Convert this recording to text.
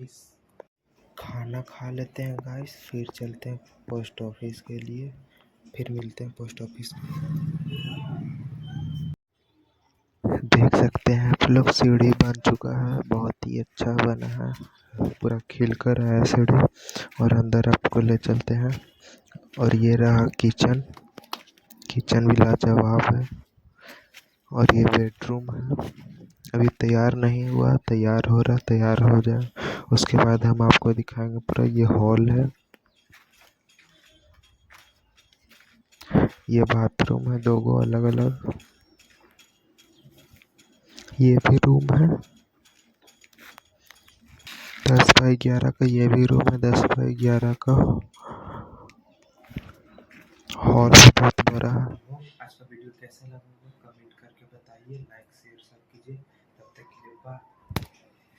Office. खाना खा लेते हैं गाइस, फिर चलते हैं पोस्ट ऑफिस के लिए। फिर मिलते हैं पोस्ट ऑफिस में। देख सकते हैं आप लोग, सीढ़ी बन चुका है, बहुत ही अच्छा बना है, पूरा खिल कर आया सीढ़ी। और अंदर आपको ले चलते हैं। और ये रहा किचन। किचन भी लाजवाब है। और ये बेडरूम है, अभी तैयार नहीं हुआ, तैयार हो रहा, तैयार हो जाए उसके बाद हम आपको दिखाएंगे पूरा। ये हॉल है, ये बाथरूम है, दो गो अलग अलग। ये भी रूम है 10x11 का, ये भी रूम है 10x11 का। हॉल भी बहुत बड़ा है। आज का वीडियो कैसा लगा कमेंट करके बताइए, लाइक